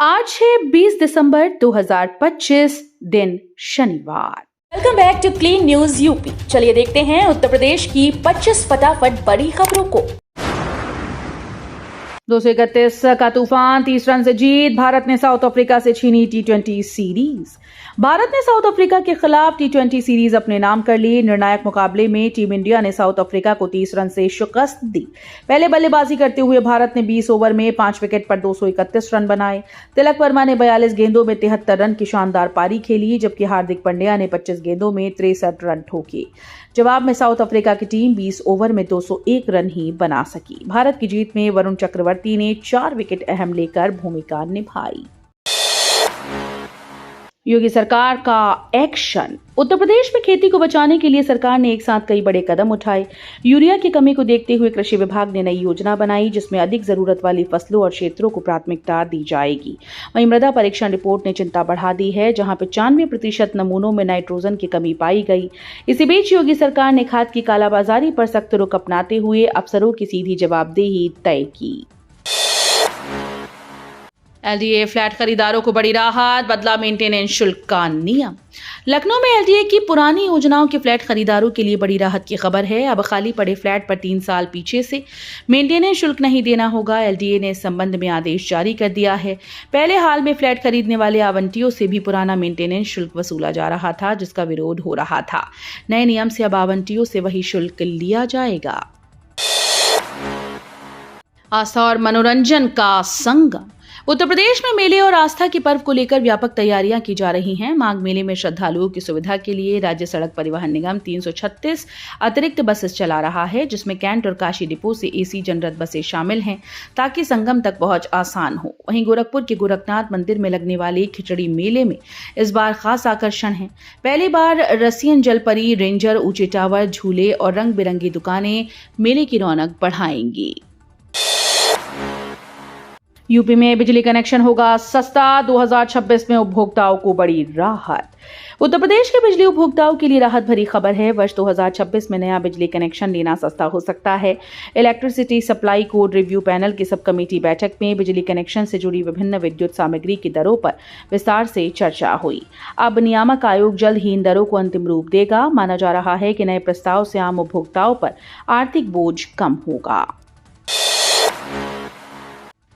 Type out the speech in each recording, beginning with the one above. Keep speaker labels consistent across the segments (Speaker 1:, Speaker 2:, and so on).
Speaker 1: आज है 20 दिसंबर 2025 दिन शनिवार।
Speaker 2: Welcome back to clean news UP. चलिए देखते हैं उत्तर प्रदेश की 25 फटाफट बड़ी खबरों को।
Speaker 1: 231 का तूफान, 30 रन से जीत। भारत ने साउथ अफ्रीका से छीनी टी20 सीरीज। भारत ने साउथ अफ्रीका के खिलाफ टी20 सीरीज अपने नाम कर ली। निर्णायक मुकाबले में टीम इंडिया ने साउथ अफ्रीका को 30 रन से शिकस्त दी। पहले बल्लेबाजी करते हुए भारत ने 20 ओवर में 5 विकेट पर 231 रन बनाए। तिलक वर्मा ने 42 गेंदों में 73 रन की शानदार पारी खेली, जबकि हार्दिक पांड्या ने 25 गेंदों में 63 रन ठोके। जवाब में साउथ अफ्रीका की टीम 20 ओवर में 201 रन ही बना सकी। भारत की जीत में वरुण चक्रवर्ती ने 4 विकेट अहम लेकर भूमिका निभाई। योगी सरकार का एक्शन। उत्तर प्रदेश में खेती को बचाने के लिए सरकार ने एक साथ कई बड़े कदम उठाए। यूरिया की कमी को देखते हुए कृषि विभाग ने नई योजना बनाई, जिसमें अधिक जरूरत वाली फसलों और क्षेत्रों को प्राथमिकता दी जाएगी। वहीं मृदा परीक्षण रिपोर्ट ने चिंता बढ़ा दी है, जहां 95% नमूनों में नाइट्रोजन की कमी पाई गई। इसी बीच योगी सरकार ने खाद की कालाबाजारी पर सख्त रुख अपनाते हुए अफसरों की सीधी जवाबदेही तय की। एलडीए फ्लैट खरीदारों को बड़ी राहत, बदला मेंटेनेंस शुल्क का नियम। लखनऊ में एलडीए की पुरानी योजनाओं के फ्लैट खरीदारों के लिए बड़ी राहत की खबर है। अब खाली पड़े फ्लैट पर 3 साल पीछे से मेंटेनेंस शुल्क नहीं देना होगा। एलडीए ने इस संबंध में आदेश जारी कर दिया है। पहले हाल में फ्लैट खरीदने वाले आवंटियों से भी पुराना मेंटेनेंस शुल्क वसूला जा रहा था, जिसका विरोध हो रहा था। नए नियम से अब आवंटियों से वही शुल्क लिया जाएगा। आस्था और मनोरंजन का संगम। उत्तर प्रदेश में मेले और आस्था के पर्व को लेकर व्यापक तैयारियां की जा रही हैं। माघ मेले में श्रद्धालुओं की सुविधा के लिए राज्य सड़क परिवहन निगम 336 अतिरिक्त बसेस चला रहा है, जिसमें कैंट और काशी डिपो से एसी जनरत बसें शामिल हैं, ताकि संगम तक पहुंच आसान हो। वहीं गोरखपुर के गोरखनाथ मंदिर में लगने वाले खिचड़ी मेले में इस बार खास आकर्षण है। पहली बार रसियन जलपरी, रेंजर, ऊंचे टावर, झूले और रंग बिरंगी दुकानें मेले की रौनक बढ़ाएंगी। यूपी में बिजली कनेक्शन होगा सस्ता, 2026 में उपभोक्ताओं को बड़ी राहत। उत्तर प्रदेश के बिजली उपभोक्ताओं के लिए राहत भरी खबर है। वर्ष 2026 में नया बिजली कनेक्शन लेना सस्ता हो सकता है। Electricity supply code review panel की सब कमेटी बैठक में बिजली कनेक्शन से जुड़ी विभिन्न विद्युत सामग्री की दरों पर विस्तार से चर्चा हुई। अब नियामक आयोग जल्द ही इन दरों को अंतिम रूप देगा। माना जा रहा है कि नए प्रस्ताव से आम उपभोक्ताओं पर आर्थिक बोझ कम होगा।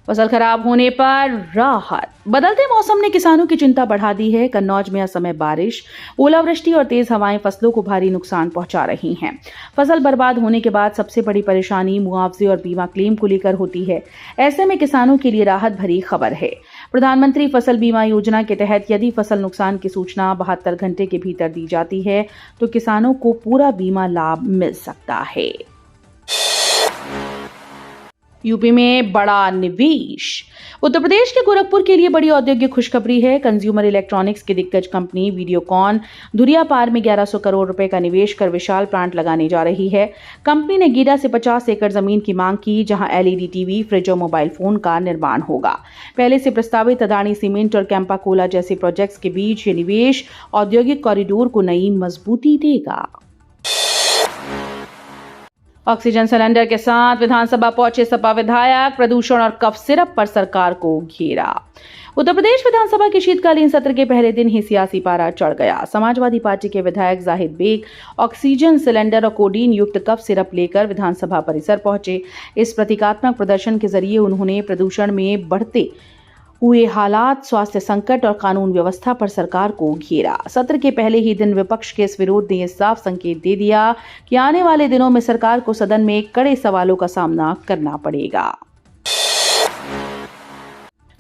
Speaker 1: फसल खराब होने पर राहत। बदलते मौसम ने किसानों की चिंता बढ़ा दी है। कन्नौज में असमय बारिश, ओलावृष्टि और तेज हवाएं फसलों को भारी नुकसान पहुंचा रही हैं। फसल बर्बाद होने के बाद सबसे बड़ी परेशानी मुआवजे और बीमा क्लेम को लेकर होती है। ऐसे में किसानों के लिए राहत भरी खबर है। प्रधानमंत्री फसल बीमा योजना के तहत यदि फसल नुकसान की सूचना 72 घंटे के भीतर दी जाती है, तो किसानों को पूरा बीमा लाभ मिल सकता है। यूपी में बड़ा निवेश। उत्तर प्रदेश के गोरखपुर के लिए बड़ी औद्योगिक खुशखबरी है। कंज्यूमर इलेक्ट्रॉनिक्स की दिग्गज कंपनी वीडियोकॉन धुरियापार में 1100 करोड़ रुपए का निवेश कर विशाल प्लांट लगाने जा रही है। कंपनी ने गीडा से 50 एकड़ जमीन की मांग की, जहां एलईडी टीवी, फ्रिज और मोबाइल फोन का निर्माण होगा। पहले से प्रस्तावित अदानी सीमेंट और कैंपा कोला जैसे प्रोजेक्ट्स के बीच ये निवेश औद्योगिक कॉरिडोर को नई मजबूती देगा। ऑक्सीजन सिलेंडर के साथ विधानसभा पहुंचे सपा विधायक, प्रदूषण और कफ सिरप पर सरकार को घेरा। उत्तर प्रदेश विधानसभा के शीतकालीन सत्र के पहले दिन ही सियासी पारा चढ़ गया। समाजवादी पार्टी के विधायक जाहिद बेग ऑक्सीजन सिलेंडर और कोडीन युक्त कफ सिरप लेकर विधानसभा परिसर पहुंचे। इस प्रतीकात्मक प्रदर्शन के जरिए उन्होंने प्रदूषण में बढ़ते हुए हालात, स्वास्थ्य संकट और कानून व्यवस्था पर सरकार को घेरा। सत्र के पहले ही दिन विपक्ष के इस विरोध ने साफ संकेत दे दिया कि आने वाले दिनों में सरकार को सदन में कड़े सवालों का सामना करना पड़ेगा।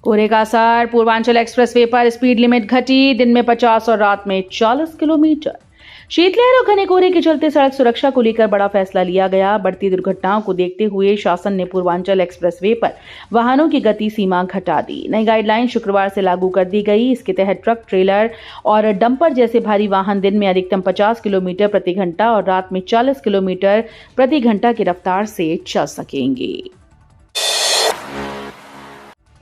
Speaker 1: कोहरे का असर। पूर्वांचल एक्सप्रेसवे पर स्पीड लिमिट घटी, दिन में 50 और रात में 40 किलोमीटर। शीतलहर और घने कोहरे के चलते सड़क सुरक्षा को लेकर बड़ा फैसला लिया गया। बढ़ती दुर्घटनाओं को देखते हुए शासन ने पूर्वांचल एक्सप्रेसवे पर वाहनों की गति सीमा घटा दी। नई गाइडलाइन शुक्रवार से लागू कर दी गई। इसके तहत ट्रक, ट्रेलर और डंपर जैसे भारी वाहन दिन में अधिकतम 50 किलोमीटर प्रति घंटा और रात में 40 किलोमीटर प्रति घंटा की रफ्तार से चल सकेंगे।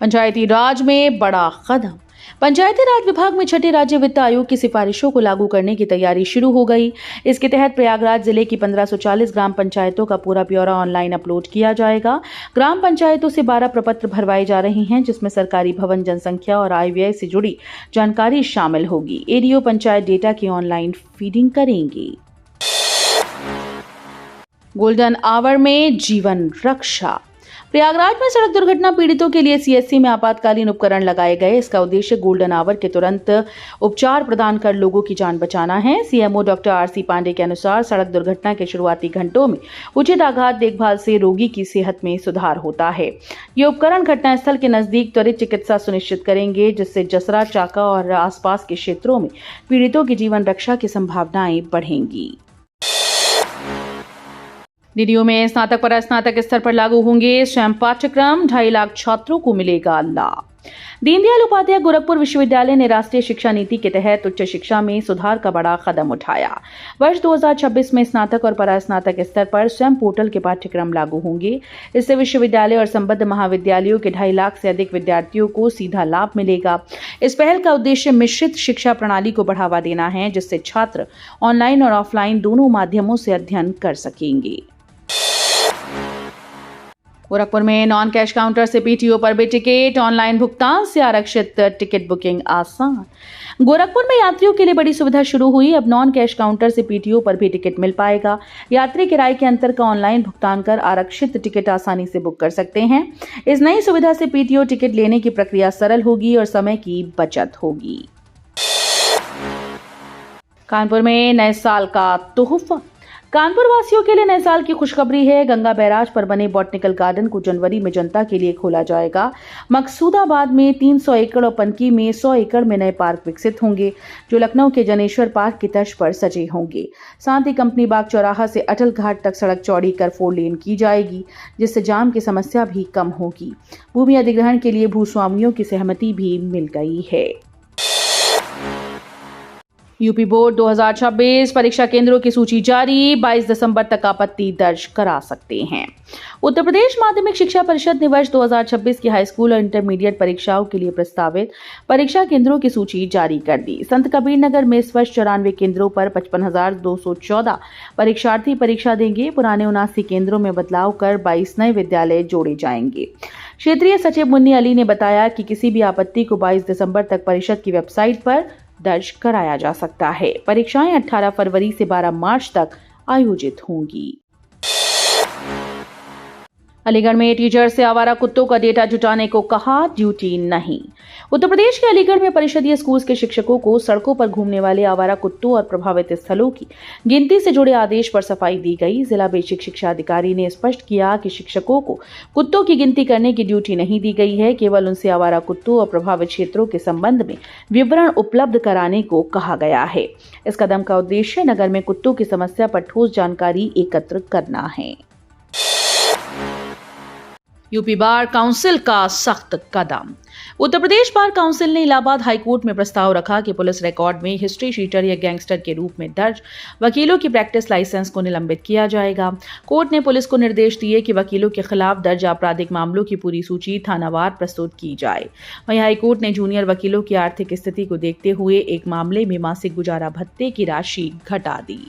Speaker 1: पंचायती राज में बड़ा कदम। पंचायती राज विभाग में छठे राज्य वित्त आयोग की सिफारिशों को लागू करने की तैयारी शुरू हो गई। इसके तहत प्रयागराज जिले की 1540 ग्राम पंचायतों का पूरा ब्यौरा ऑनलाइन अपलोड किया जाएगा। ग्राम पंचायतों से 12 प्रपत्र भरवाए जा रहे हैं, जिसमें सरकारी भवन, जनसंख्या और आय व्यय से जुड़ी जानकारी शामिल होगी। एडीओ पंचायत डेटा की ऑनलाइन फीडिंग करेंगे। गोल्डन आवर में जीवन रक्षा। प्रयागराज में सड़क दुर्घटना पीड़ितों के लिए सीएचसी में आपातकालीन उपकरण लगाए गए। इसका उद्देश्य गोल्डन आवर के तुरंत उपचार प्रदान कर लोगों की जान बचाना है। सीएमओ डॉक्टर आरसी पांडे के अनुसार सड़क दुर्घटना के शुरुआती घंटों में उचित आघात देखभाल से रोगी की सेहत में सुधार होता है। ये उपकरण घटनास्थल के नजदीक त्वरित चिकित्सा सुनिश्चित करेंगे, जिससे जसरा, चाका और आसपास के क्षेत्रों में पीड़ितों की जीवन रक्षा की संभावनाएं बढ़ेंगी। डीडीयू में स्नातक पर स्नातक स्तर पर लागू होंगे स्वयं पाठ्यक्रम। 2.5 लाख छात्रों को मिलेगा लाभ। दीनदयाल उपाध्याय गोरखपुर विश्वविद्यालय ने राष्ट्रीय शिक्षा नीति के तहत उच्च शिक्षा में सुधार का बड़ा कदम उठाया। वर्ष 2026 में स्नातक और परास्नातक स्तर पर स्वयं पोर्टल के पाठ्यक्रम लागू होंगे। इससे विश्वविद्यालय और संबद्ध महाविद्यालयों के 2.5 लाख से अधिक विद्यार्थियों को सीधा लाभ मिलेगा। इस पहल का उद्देश्य मिश्रित शिक्षा प्रणाली को बढ़ावा देना है, जिससे छात्र ऑनलाइन और ऑफलाइन दोनों माध्यमों से अध्ययन कर सकेंगे। गोरखपुर में नॉन कैश काउंटर से पीटीओ पर भी टिकट। ऑनलाइन भुगतान से आरक्षित टिकट बुकिंग आसान। गोरखपुर में यात्रियों के लिए बड़ी सुविधा शुरू हुई। अब नॉन कैश काउंटर से पीटीओ पर भी टिकट मिल पाएगा। यात्री किराए के अंतर का ऑनलाइन भुगतान कर आरक्षित टिकट आसानी से बुक कर सकते हैं। इस नई सुविधा से पीटीओ टिकट लेने की प्रक्रिया सरल होगी और समय की बचत होगी। कानपुर में नए साल का तोहफा। कानपुर वासियों के लिए नए साल की खुशखबरी है। गंगा बैराज पर बने बॉटनिकल गार्डन को जनवरी में जनता के लिए खोला जाएगा। मकसूदाबाद में 300 एकड़ और पनकी में 100 एकड़ में नए पार्क विकसित होंगे, जो लखनऊ के जनेश्वर पार्क की तर्ज पर सजे होंगे। साथ ही कंपनी बाग चौराहा से अटल घाट तक सड़क चौड़ी कर 4 लेन की जाएगी, जिससे जाम की समस्या भी कम होगी। भूमि अधिग्रहण के लिए भूस्वामियों की सहमति भी मिल गई है। यूपी बोर्ड 2026 परीक्षा केंद्रों की सूची जारी। 22 दिसंबर तक आपत्ति दर्ज करा सकते हैं। उत्तर प्रदेश माध्यमिक शिक्षा परिषद ने वर्ष 2026 की हाई स्कूल और इंटरमीडिएट परीक्षाओं के लिए प्रस्तावित परीक्षा केंद्रों की सूची जारी कर दी। संत कबीर नगर में इस वर्ष 94 केंद्रों पर 55,214 परीक्षार्थी परीक्षा देंगे। पुराने 79 केंद्रों में बदलाव कर 22 नए विद्यालय जोड़े जाएंगे। क्षेत्रीय सचिव मुन्नी अली ने बताया कि किसी भी आपत्ति को 22 दिसंबर तक परिषद की वेबसाइट पर दर्ज कराया जा सकता है। परीक्षाएं 18 फरवरी से 12 मार्च तक आयोजित होंगी। अलीगढ़ में टीचर से आवारा कुत्तों का डेटा जुटाने को कहा, ड्यूटी नहीं। उत्तर प्रदेश के अलीगढ़ में परिषदीय स्कूल के शिक्षकों को सड़कों पर घूमने वाले आवारा कुत्तों और प्रभावित स्थलों की गिनती से जुड़े आदेश पर सफाई दी गई। जिला बेसिक शिक्षा अधिकारी ने स्पष्ट किया कि शिक्षकों को कुत्तों की गिनती करने की ड्यूटी नहीं दी गई है, केवल उनसे आवारा कुत्तों और प्रभावित क्षेत्रों के संबंध में विवरण उपलब्ध कराने को कहा गया है। इस कदम का उद्देश्य नगर में कुत्तों की समस्या पर ठोस जानकारी एकत्र करना है। यूपी बार काउंसिल का सख्त कदम। उत्तर प्रदेश बार काउंसिल ने इलाहाबाद हाईकोर्ट में प्रस्ताव रखा कि पुलिस रिकॉर्ड में हिस्ट्री शीटर या गैंगस्टर के रूप में दर्ज वकीलों की प्रैक्टिस लाइसेंस को निलंबित किया जाएगा। कोर्ट ने पुलिस को निर्देश दिए कि वकीलों के खिलाफ दर्ज आपराधिक मामलों की पूरी सूची थानावार प्रस्तुत की जाए। वहीं हाईकोर्ट ने जूनियर वकीलों की आर्थिक स्थिति को देखते हुए एक मामले में मासिक गुजारा भत्ते की राशि घटा दी।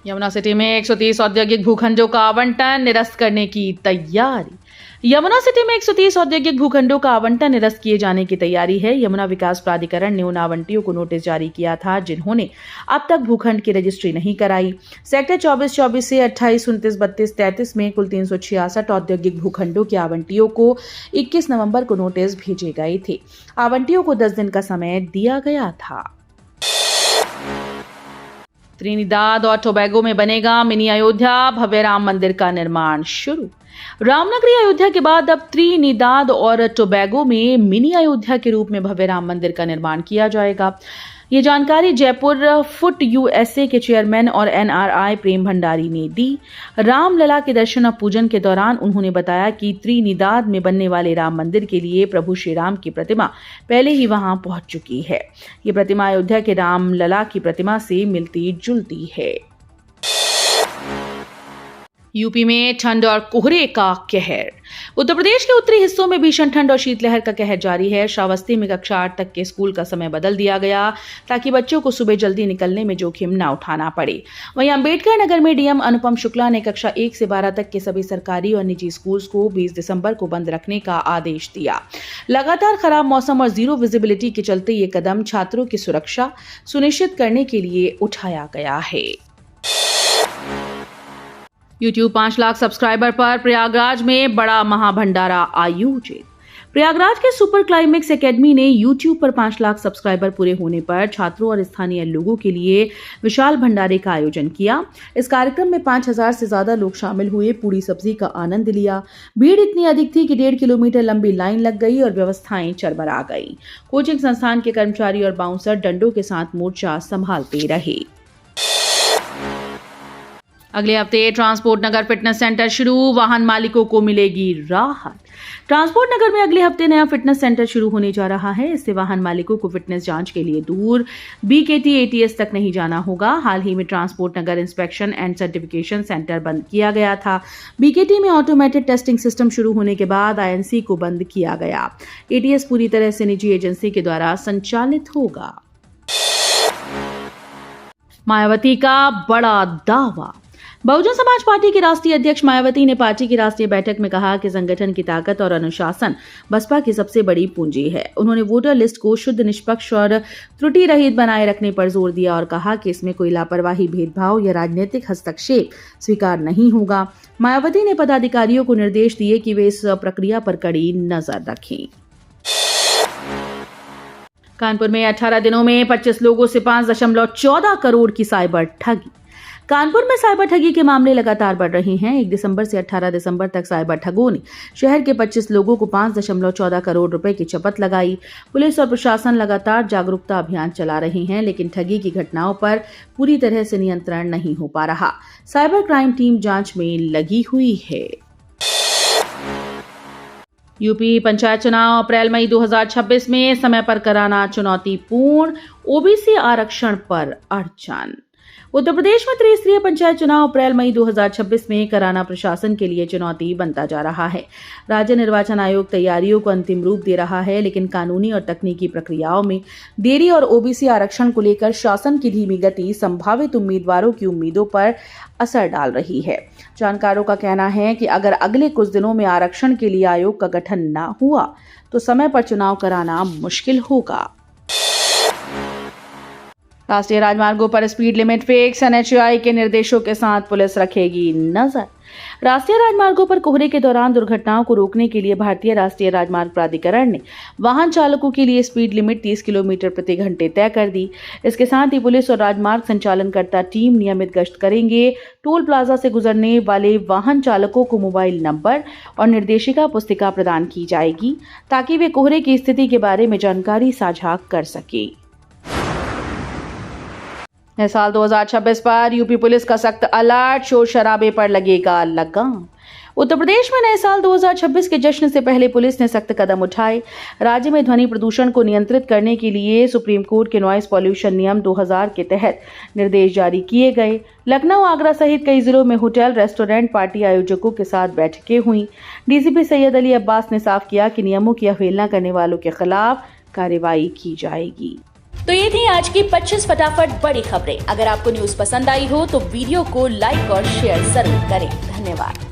Speaker 1: यमुना सिटी में 130 औद्योगिक भूखंडों का आवंटन निरस्त करने की तैयारी। यमुना सिटी में 130 औद्योगिक भूखंडों का आवंटन निरस्त किए जाने की तैयारी है। यमुना विकास प्राधिकरण ने उन आवंटियों को नोटिस जारी किया था जिन्होंने अब तक भूखंड की रजिस्ट्री नहीं कराई। सेक्टर 24-24 से 28, 29, 32, 33 में कुल 366 औद्योगिक भूखंडों के आवंटियों को 21 नवंबर को नोटिस भेजे गए थे। आवंटियों को 10 दिन का समय दिया गया था। त्रिनिदाद और टोबैगो में बनेगा मिनी अयोध्या, भव्य राम मंदिर का निर्माण शुरू। रामनगरी अयोध्या के बाद अब त्रिनिदाद और टोबैगो में मिनी अयोध्या के रूप में भव्य राम मंदिर का निर्माण किया जाएगा। ये जानकारी जयपुर फुट यूएसए के चेयरमैन और एनआरआई प्रेम भंडारी ने दी। रामलला के दर्शन और पूजन के दौरान उन्होंने बताया कि त्रिनिदाद में बनने वाले राम मंदिर के लिए प्रभु श्री राम की प्रतिमा पहले ही वहां पहुंच चुकी है। ये प्रतिमा अयोध्या के रामलला की प्रतिमा से मिलती जुलती है। यूपी में ठंड और कोहरे का कहर। उत्तर प्रदेश के उत्तरी हिस्सों में भीषण ठंड और शीतलहर का कहर जारी है। श्रावस्ती में कक्षा 8 तक के स्कूल का समय बदल दिया गया ताकि बच्चों को सुबह जल्दी निकलने में जोखिम न उठाना पड़े। वहीं अंबेडकर नगर में डीएम अनुपम शुक्ला ने कक्षा 1 से 12 तक के सभी सरकारी और निजी स्कूल्स को 20 दिसंबर को बंद रखने का आदेश दिया। लगातार खराब मौसम और जीरो विजिबिलिटी के चलते ये कदम छात्रों की सुरक्षा सुनिश्चित करने के लिए उठाया गया है। YouTube 5 लाख सब्सक्राइबर पर प्रयागराज में बड़ा महाभंडारा आयोजित। प्रयागराज के सुपर क्लाइमेक्स एकेडमी ने YouTube पर 5 लाख सब्सक्राइबर पूरे होने पर छात्रों और स्थानीय लोगों के लिए विशाल भंडारे का आयोजन किया। इस कार्यक्रम में 5000 से ज्यादा लोग शामिल हुए, पूरी सब्जी का आनंद लिया। भीड़ इतनी अधिक थी कि 1.5 किलोमीटर लंबी लाइन लग गई और व्यवस्थाएं चरमरा गई। कोचिंग संस्थान के कर्मचारी और बाउंसर डंडों के साथ मोर्चा संभालते रहे। अगले हफ्ते ट्रांसपोर्ट नगर फिटनेस सेंटर शुरू, वाहन मालिकों को मिलेगी राहत। ट्रांसपोर्ट नगर में अगले हफ्ते नया फिटनेस सेंटर शुरू होने जा रहा है। इससे वाहन मालिकों को फिटनेस जांच के लिए दूर BKT ATS तक नहीं जाना होगा। हाल ही में transport Nagar inspection and certification centre बंद किया गया था। BKT में ऑटोमेटेड टेस्टिंग सिस्टम शुरू होने के बाद INC को बंद किया गया। ATS पूरी तरह से निजी एजेंसी के द्वारा संचालित होगा। मायावती का बड़ा दावा। बहुजन समाज पार्टी की राष्ट्रीय अध्यक्ष मायावती ने पार्टी की राष्ट्रीय बैठक में कहा कि संगठन की ताकत और अनुशासन बसपा की सबसे बड़ी पूंजी है। उन्होंने वोटर लिस्ट को शुद्ध, निष्पक्ष और त्रुटि रहित बनाए रखने पर जोर दिया और कहा कि इसमें कोई लापरवाही, भेदभाव या राजनीतिक हस्तक्षेप स्वीकार नहीं होगा। मायावती ने पदाधिकारियों को निर्देश दिए कि वे इस प्रक्रिया पर कड़ी नजर रखें। कानपुर में 18 दिनों में 25 लोगों से 5.14 करोड़ की साइबर ठगी। कानपुर में साइबर ठगी के मामले लगातार बढ़ रहे हैं। 1 दिसंबर से 18 दिसंबर तक साइबर ठगों ने शहर के 25 लोगों को 5.14 करोड़ रुपए की शपथ लगाई। पुलिस और प्रशासन लगातार जागरूकता अभियान चला रहे हैं, लेकिन ठगी की घटनाओं पर पूरी तरह से नियंत्रण नहीं हो पा रहा। साइबर क्राइम टीम जांच में लगी हुई है। यूपी पंचायत चुनाव अप्रैल-मई 2026 में समय पर कराना चुनौतीपूर्ण, OBC आरक्षण पर अड़चन। उत्तर प्रदेश में त्रिस्तरीय पंचायत चुनाव अप्रैल-मई 2026 में कराना प्रशासन के लिए चुनौती बनता जा रहा है। राज्य निर्वाचन आयोग तैयारियों को अंतिम रूप दे रहा है, लेकिन कानूनी और तकनीकी प्रक्रियाओं में देरी और OBC आरक्षण को लेकर शासन की धीमी गति संभावित उम्मीदवारों की उम्मीदों पर असर डाल रही है। जानकारों का कहना है कि अगर अगले कुछ दिनों में आरक्षण के लिए आयोग का गठन न हुआ तो समय पर चुनाव कराना मुश्किल होगा। राष्ट्रीय राजमार्गों पर स्पीड लिमिट फिक्स, NHAI के निर्देशों के साथ पुलिस रखेगी नजर। राष्ट्रीय राजमार्गों पर कोहरे के दौरान दुर्घटनाओं को रोकने के लिए भारतीय राष्ट्रीय राजमार्ग प्राधिकरण ने वाहन चालकों के लिए स्पीड लिमिट 30 किलोमीटर प्रति घंटे तय कर दी। इसके साथ ही पुलिस और राजमार्ग संचालनकर्ता टीम नियमित गश्त करेंगे। टोल प्लाजा से गुजरने वाले वाहन चालकों को मोबाइल नंबर और निर्देशिका पुस्तिका प्रदान की जाएगी ताकि वे कोहरे की स्थिति के बारे में जानकारी साझा कर सके। नए साल 2026 पर यूपी पुलिस का सख्त अलर्ट, शोर शराबे पर लगेगा लगाम। उत्तर प्रदेश में नए साल 2026 के जश्न से पहले पुलिस ने सख्त कदम उठाए। राज्य में ध्वनि प्रदूषण को नियंत्रित करने के लिए सुप्रीम कोर्ट के नॉइज पॉल्यूशन नियम 2000 के तहत निर्देश जारी किए गए। लखनऊ, आगरा सहित कई जिलों में होटल, रेस्टोरेंट, पार्टी आयोजकों के साथ बैठकें हुई। DCP सैयद अली अब्बास ने साफ किया कि नियमों की अवहेलना करने वालों के खिलाफ कार्रवाई की जाएगी।
Speaker 2: तो ये थी आज की 25 फटाफट बड़ी खबरें। अगर आपको न्यूज पसंद आई हो तो वीडियो को लाइक और शेयर जरूर करें। धन्यवाद।